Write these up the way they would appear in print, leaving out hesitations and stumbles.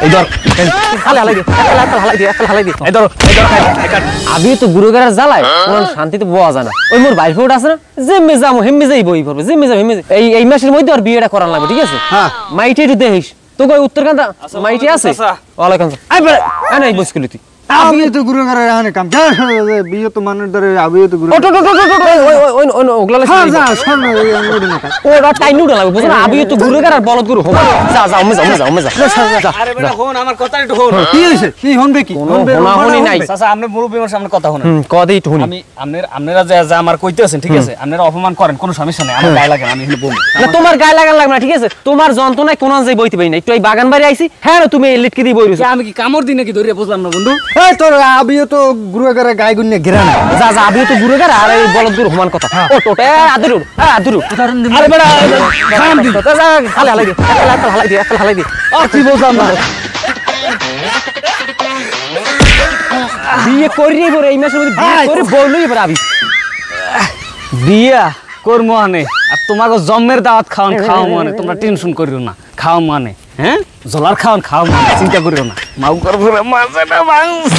এই ধর খালি হালাই দে একটা হালাই দে এই ধর আমি তো গুরুগার জ্বালায় কোন শান্তিতে বওয়া যায় না ওই মোর বাইর ফোট আছে না যেমে যামু হেমে যাই বই পড়বে যেমে যাম হেমে এই মাসের মধ্যে আর বিয়েটা করান লাগবে ঠিক আছে হ্যাঁ মাইটি একটু দেখিস তো কই উত্তরকান্দা মাইটি আছে ওয়ালাইকুম আসসালাম আই বড় আই বসকুলি তুই আমি তো গুরুগার এখানে কাম বিয়ে তো মানুষ ধরে আমি তো গুরু ওই ওগলা হ্যাঁ যা শোন ওরা টাইনু লাগবে বুঝছ না আমি তো গুরুগার আর বলদ গুরু হবো যা যা আরে বেটা হন আমার কথা একটু হন কি হইছে কি হনবে কি হনি নাই চাচা আপনি মুরব্বি আমার সামনে কথা শুনেন কদি একটু হনি আমি আপনারা যা আমার কইতেছেন ঠিক আছে আপনারা অপমান করেন কোনো সমস্যা নাই আমার গায়ে লাগে আমি এখানে বলবো না তোমার গায়ে লাগান লাগবে না ঠিক আছে তোমার যন্ত্রণায় কোন যাই বইতে পারি না একটু এই বাগান বাড়ি আইছি হ্যাঁ তুমি লিটকে দি বইরিছো আমি কি কামড় দিই নাকি ধরে বুঝলাম না বন্ধু এই তোর আবিও তো গুরুগার গায় গুন্নে ঘেরা না যা আবিও তো গুরুগার আর এই বলদ গুরু সমান কথা ও টোটে আদরু আরে বড় খাম দি যা খালি হালাই দি একটা হালাই দি কি বুঝলাম না বিয়ে করিয়ে বড় এই মাসের মধ্যে বিয়ে করে বললই বড় আবি বিয়া করবো আনে আর তোমাকে জন্মের দাওয়াত খাও মানে তোমরা টেনশন করিও না খাও মানে হ্যাঁ জলার খাও মানে চিন্তা করিও না মাউ করবো মাঝে না মাংস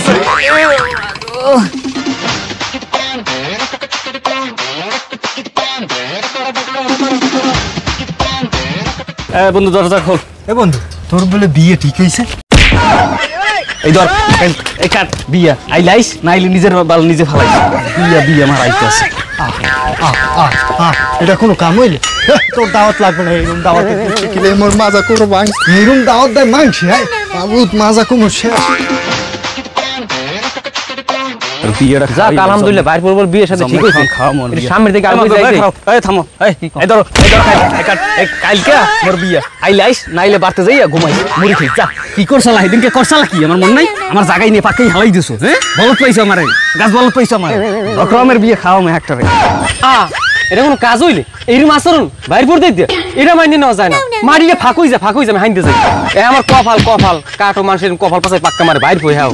বন্ধু দরজা খোল এ বন্ধু তোর বলে বিয়ে ঠিক হইছে এই ধর এই কাট বিয়া আইলাইস নাইলে নিজের বাল নিজে ফালাইস বিয়া আমার আইতে আছে এটা কোনো কাম হইলে তোর দাওয়াত লাগবে না এরকম দাওয়াত কিলে মোর মাজা করো মাংস এরকম দাওয়াত দেয় মাংস হ্যাঁ বহুত মাজা কমো শেষ বিয়েটা যা আলহামদুলিল্লাহ বাইর পর বিয়ের সাথে ঠিক হইছে খাওয়া মন সামনের দিকে আগে যাইছে এই থামো এই ধরো এই কালকে মোর বিয়া আইলাইস নাইলে বাড়তে যাইয়া ঘুমাই মুড়ি খাই যা কি করছালা সেদিনকে করছালা কি আমার মন নাই আমার জায়গায় নিয়ে পাকাই হালাই দিছো হ্যাঁ বলত পাইছো আমারে গাছ বলত পাইছো আমারে রকমের বিয়ে খাওয়া মে একটা রে এটা কোনো কাজ হইলে এইরকম আচরণ বাইর পর দিতে এটা মাইনে নেওয়া যায় না মারিয়ে ফাঁকুই যা আমি হাইতে যাই আমার কপাল কাটো মানুষের কপাল পাশে পাক্কা মারে বাইর পড়ে হাও